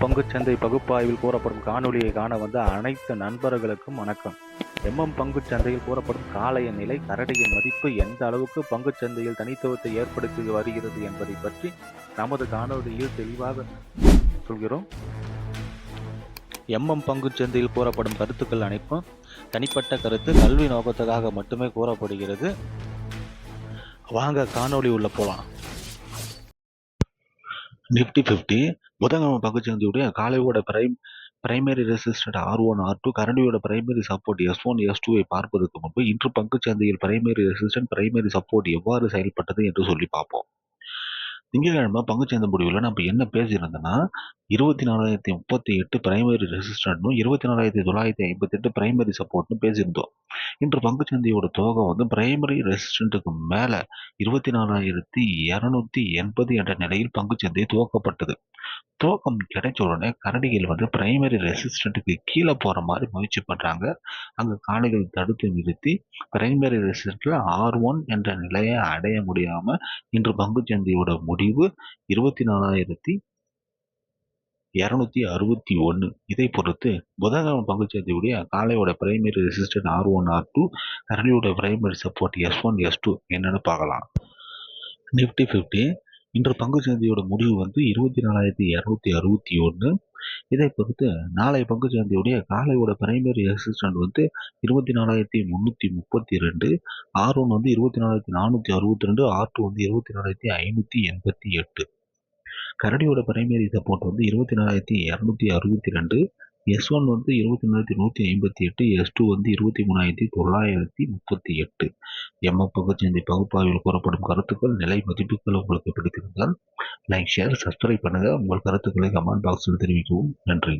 பங்குச்சந்தை பகுப்பாய்வில் கூறப்படும் காணொளியை காண வந்த அனைத்து நண்பர்களுக்கும் வணக்கம். பங்குச்சந்தையில் கூறப்படும் காளைய நிலை, கரடியின் மதிப்பு எந்த அளவுக்கு பங்குச்சந்தையில் தனித்துவத்தை ஏற்படுத்தி வருகிறது என்பதை பற்றி நமது காணொளியில் தெளிவாக சொல்கிறோம். பங்குச்சந்தையில் கூறப்படும் கருத்துக்கள் அனைத்தும் தனிப்பட்ட கருத்து, கல்வி நோக்கத்துக்காக மட்டுமே கூறப்படுகிறது. வாங்க காணொளி உள்ள போலாம். நிஃப்டி 50 புதன்கிழமை பங்குச்சந்தையுடைய காலையோட பிரைமரி ரெசிஸ்டன்ட் R1 R2 கரண்டியோட பிரைமரி சப்போர்ட் S1 S2 பார்ப்பதற்கு முன்பு இன்று பங்குச்சந்தையில் பிரைமரி ரெசிஸ்டன்ட் பிரைமரி சப்போர்ட் எவ்வாறு செயல்பட்டது என்று சொல்லி பார்ப்போம். திங்கட்கிழமை பங்குச்சந்தை முடிவில் நம்ம என்ன பேசியிருந்தோம்னா 24,038 பிரைமரி ரெசிஸ்டன்ட்னும் 24,958 பிரைமரி சப்போர்ட்னு பேசியிருந்தோம். இன்று பங்குச்சந்தையோட துவக்கம் பிரைமரி ரெசிஸ்டன்ட்டுக்கு மேல 24,280 என்ற நிலையில் பங்குச்சந்தை துவக்கப்பட்டது. துவக்கம் கிடைச்ச உடனே கரடிகள் பிரைமரி ரெசிஸ்டன்ட்டுக்கு கீழே போற மாதிரி முயற்சி பண்றாங்க. அங்க காளைகள் தடுத்து நிறுத்தி பிரைமரி ரெசிஸ்டன்ட்ல R1 என்ற நிலையை அடைய முடியாம இன்று பங்குச்சந்தையோட முடிவு 24,261. இதை பொறுத்து புதன்கிழமை பங்குச்சந்தையுடைய காலையோட பிரைமரி ரெசிஸ்டன்ட் R1 R2 கரடியோட பிரைமரி சப்போர்ட் S1 S2 என்னன்னு பார்க்கலாம். நிஃப்டி 50 இன்று பங்குச்சந்தையோட முடிவு 24,261. இதை பொறுத்து நாளை பங்குச்சந்தையுடைய காலையோட பிரைமரி ரெசிஸ்டன்ட் 24,332, R1 24,462, R2 24,588. கரடியோட பிரைமரி சப்போர்ட் 24,262, S1 24,158, S2 23,938. பங்குச்சந்தை பகுப்பாய்வில் கூறப்படும் கருத்துக்கள், நிலை மதிப்புகள் உங்களுக்கு பிடித்திருந்தால் லைக், ஷேர், சப்ஸ்கிரைப் பண்ணுங்க. உங்கள் கருத்துக்களை கமெண்ட் பாக்ஸில் தெரிவிக்கவும். நன்றி.